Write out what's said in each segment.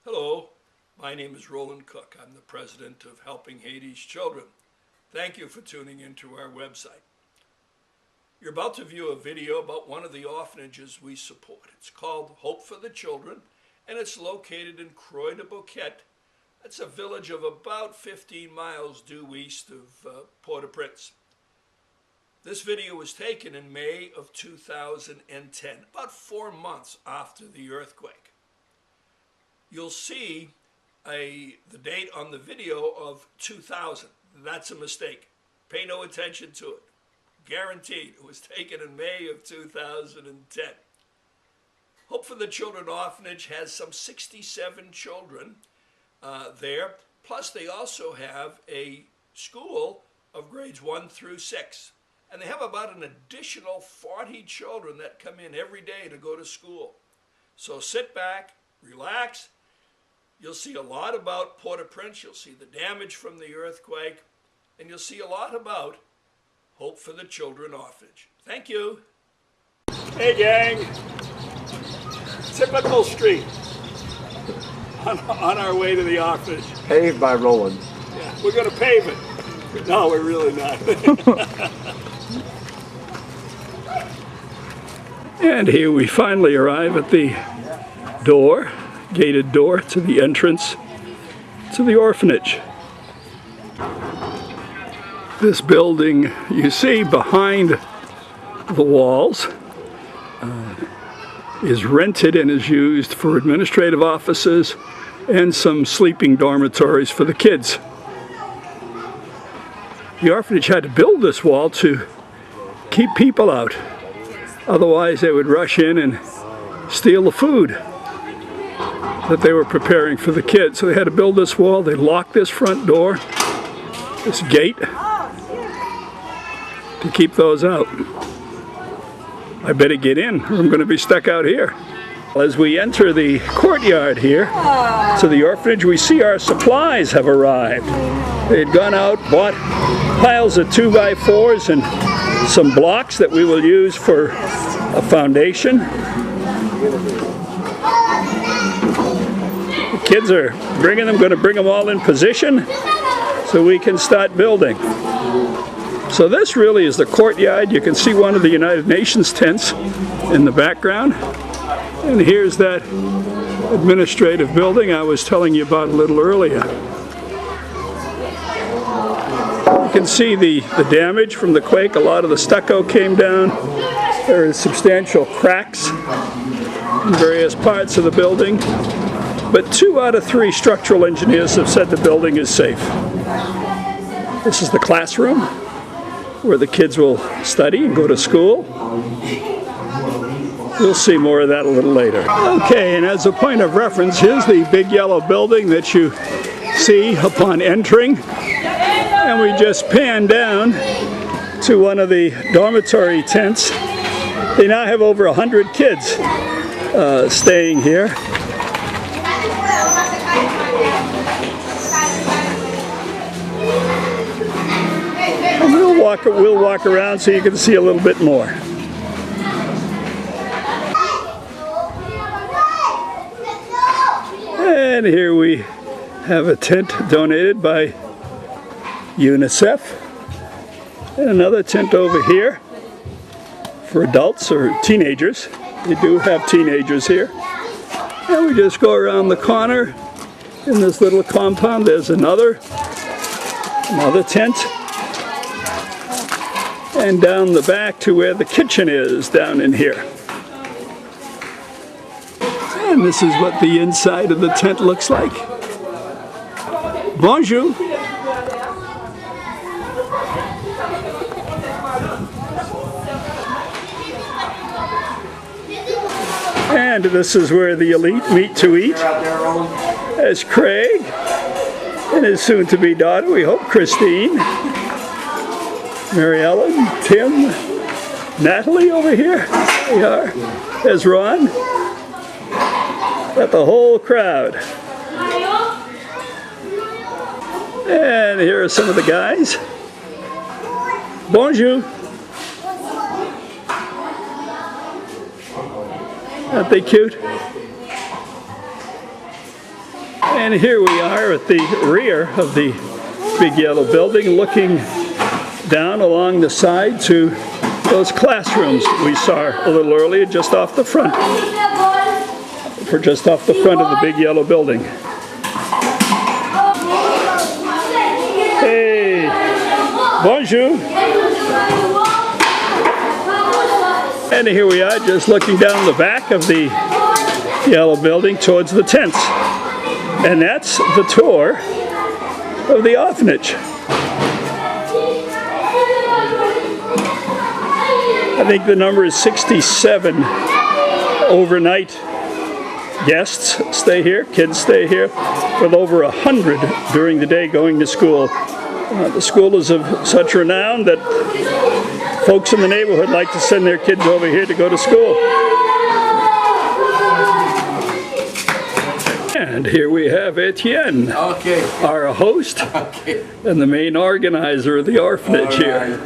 Hello, my name is Roland Cook. I'm the president of Helping Haiti's Children. Thank you for tuning into our website. You're about to view a video about one of the orphanages we support. It's called Hope for the Children, and it's located in Croix de Bouquette. That's a village of about 15 miles due east of Port-au-Prince. This video was taken in May of 2010, about 4 months after the earthquake. You'll see the date on the video of 2000. That's a mistake. Pay no attention to it. Guaranteed, it was taken in May of 2010. Hope for the Children Orphanage has some 67 children there. Plus, they also have a school of grades 1 through 6. And they have about an additional 40 children that come in every day to go to school. So sit back, relax. You'll see a lot about Port-au-Prince. You'll see the damage from the earthquake. And you'll see a lot about Hope for the Children Orphanage. Thank you. Hey, gang. Typical street on our way to the orphanage. Paved by Roland. Yeah, we're going to pave it. No, we're really not. And here we finally arrive at the door, gated door to the entrance to the orphanage. This building you see behind the walls is rented and is used for administrative offices and some sleeping dormitories for the kids. The orphanage had to build this wall to keep people out. Otherwise they would rush in and steal the food that they were preparing for the kids. So they had to build this wall. They locked this front door, this gate, to keep those out. I better get in or I'm going to be stuck out here. As we enter the courtyard here to the orphanage, we see our supplies have arrived. They had gone out, bought piles of 2x4s and some blocks that we will use for a foundation. The kids are going to bring them all in position so we can start building. So this really is the courtyard. You can see one of the United Nations tents in the background. And here's that administrative building I was telling you about a little earlier. You can see the damage from the quake. A lot of the stucco came down. There are substantial cracks in various parts of the building. But 2 out of 3 structural engineers have said the building is safe. This is the classroom where the kids will study and go to school. We'll see more of that a little later. Okay, and as a point of reference, here's the big yellow building that you see upon entering. And we just pan down to one of the dormitory tents. They now have over 100 kids staying here. And we'll walk around so you can see a little bit more. And here we have a tent donated by UNICEF. And another tent over here for adults or teenagers. They do have teenagers here. And we just go around the corner in this little compound. There's another tent. And down the back to where the kitchen is, down in here. And this is what the inside of the tent looks like. Bonjour. And this is where the elite meet to eat. As Craig and his soon-to-be daughter, we hope, Christine, Mary Ellen, Tim, Natalie over here. There we are. There's Ron. Got the whole crowd. And here are some of the guys. Bonjour. Aren't they cute? And here we are at the rear of the big yellow building, looking down along the side to those classrooms we saw a little earlier, just off the front. Just off the front of the big yellow building. Hey, bonjour. And here we are, just looking down the back of the yellow building towards the tents. And that's the tour of the orphanage. I think the number is 67 overnight guests stay here, kids stay here, with over 100 during the day going to school. The school is of such renown that folks in the neighborhood like to send their kids over here to go to school. And here we have Etienne, our host and the main organizer of the orphanage here.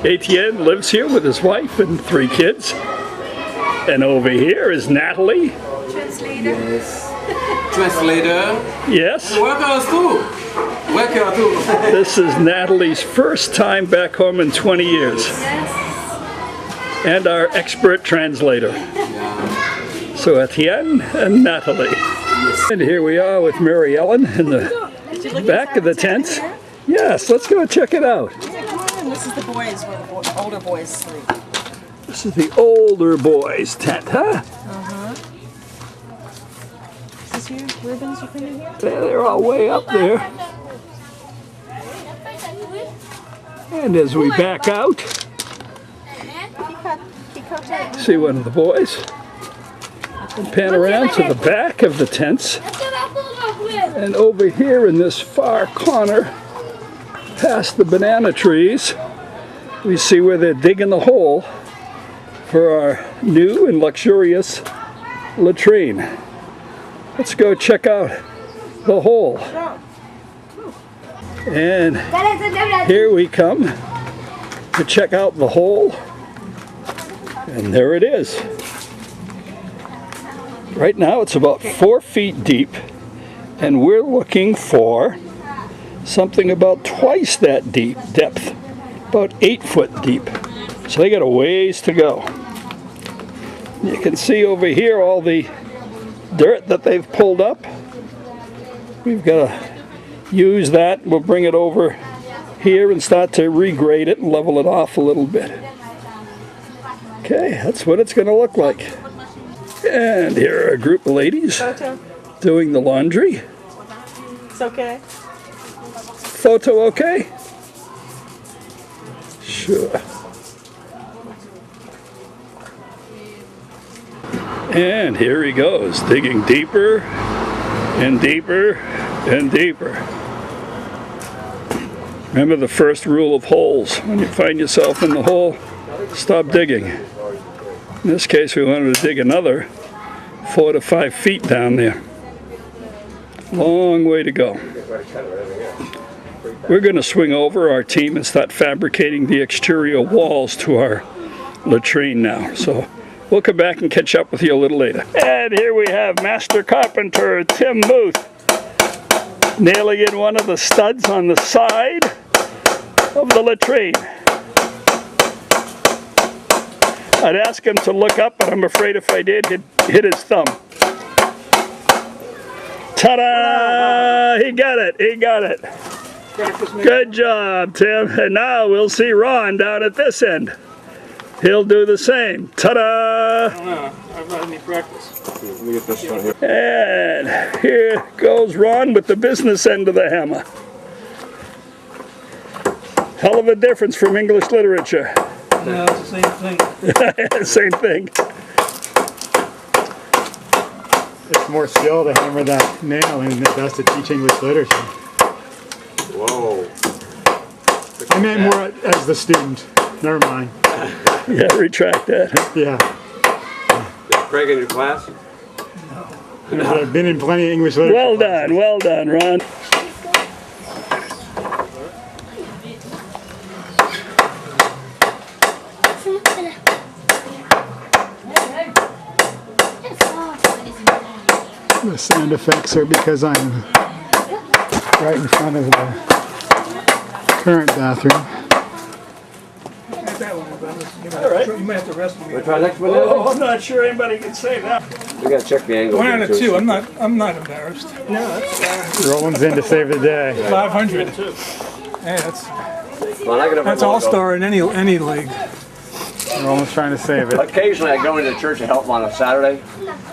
Etienne lives here with his wife and 3 kids. And over here is Natalie. Translator. Yes. Translator. Yes. Welcome to school. Welcome to. This is Natalie's first time back home in 20 years. Yes. And our expert translator. Yeah. So Etienne and Natalie. Yes. And here we are with Mary Ellen in the back of the tent. Yes, let's go check it out. This is the boys, where the older boys sleep. This is the older boys' tent, huh? Is this your ribbons you're putting here? They're all way up there. And as we back out, see one of the boys. And pan around to the back of the tents. And over here in this far corner, past the banana trees, we see where they're digging the hole for our new and luxurious latrine. Let's go check out the hole. And here we come to check out the hole. And there it is. Right now it's about 4 feet deep, and we're looking for something about twice that deep depth, about 8 foot deep. So they got a ways to go. You can see over here all the dirt that they've pulled up. We've got to use that. We'll bring it over here and start to regrade it and level it off a little bit. Okay, that's what it's going to look like. And here are a group of ladies doing the laundry. It's okay. Photo okay? Sure. And here he goes, digging deeper and deeper and deeper. Remember the first rule of holes. When you find yourself in the hole, stop digging. In this case, we wanted to dig another 4 to 5 feet down there. Long way to go. We're going to swing over our team and start fabricating the exterior walls to our latrine now. So we'll come back and catch up with you a little later. And here we have Master Carpenter Tim Muth nailing in one of the studs on the side of the latrine. I'd ask him to look up, but I'm afraid if I did, he'd hit his thumb. Ta-da! He got it! He got it! Good job, Tim. And now we'll see Ron down at this end. He'll do the same. Ta-da! I've not had any practice. Let me get this one here. And here goes Ron with the business end of the hammer. Hell of a difference from English literature. No, it's the same thing. Same thing. It's more skill to hammer that nail than it does to teach English literature. Whoa. I meant more as the student. Never mind. Yeah, retract that. Yeah. Craig in your class? But I've been in plenty of English literature. Well done, Ron. The sound effects are because I'm right in front of the current bathroom. All right. You might have to wrestle me. Want to try next one? Oh, I'm not sure anybody can say that. We gotta check the angle. 1 out here, of too. 2. I'm not embarrassed. No, that's Roland's in to save the day. 500. Hey, Well, I gotta that's all star in any league. Roland's trying to save it. Occasionally, I go into the church to help on a Saturday.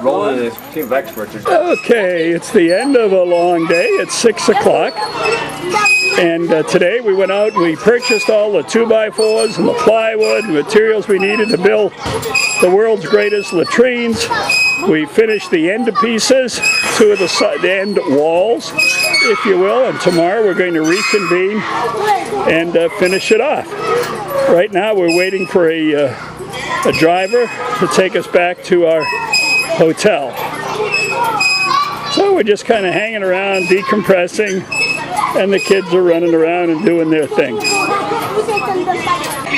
Roland and his team of experts. Okay, it's the end of a long day. It's 6 o'clock. And today we went out and we purchased all the 2x4s and the plywood and materials we needed to build the world's greatest latrines. We finished the end pieces, 2 of the end walls, if you will, and tomorrow we're going to reconvene and finish it off. Right now we're waiting for a driver to take us back to our hotel. So we're just kind of hanging around, decompressing, and the kids are running around and doing their thing.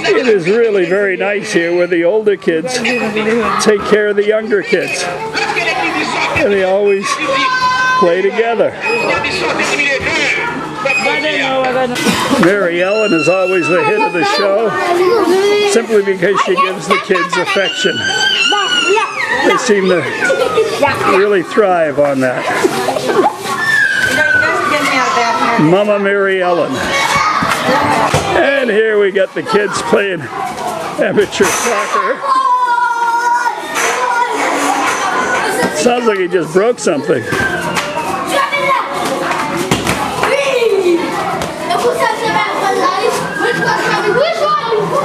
It is really very nice here where the older kids take care of the younger kids. And they always play together. Mary Ellen is always the hit of the show, simply because she gives the kids affection. They seem to really thrive on that. Mama Mary Ellen. And here we got the kids playing amateur soccer. Sounds like he just broke something.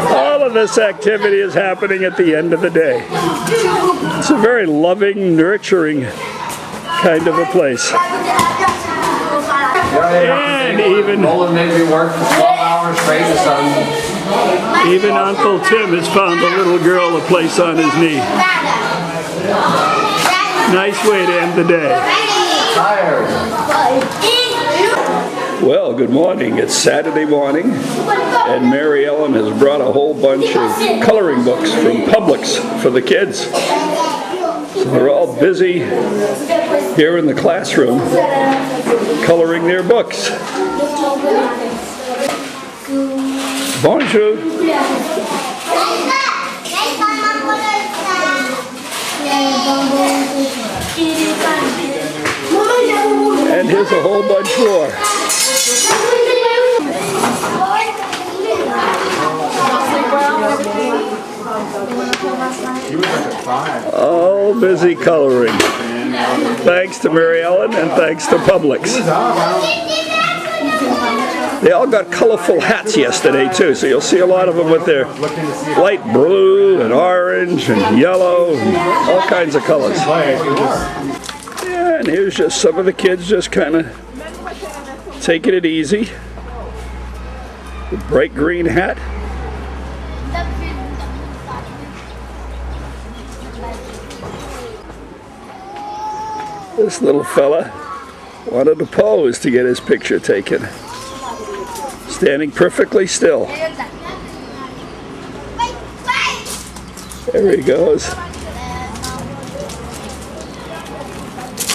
All of this activity is happening at the end of the day. It's a very loving, nurturing kind of a place. And even Roland made me work for 12 hours straight in the sun. Even Uncle Tim has found a little girl to place on his knee. Nice way to end the day. Tired. Well, good morning. It's Saturday morning, and Mary Ellen has brought a whole bunch of coloring books from Publix for the kids. So they're all busy here in the classroom coloring their books. Bonjour. And here's a whole bunch more. All busy coloring. Thanks to Mary Ellen and thanks to Publix. They all got colorful hats yesterday too, so you'll see a lot of them with their light blue and orange and yellow and all kinds of colors. Yeah, and here's just some of the kids just kind of taking it easy. The bright green hat. This little fella wanted to pose to get his picture taken. Standing perfectly still. There he goes.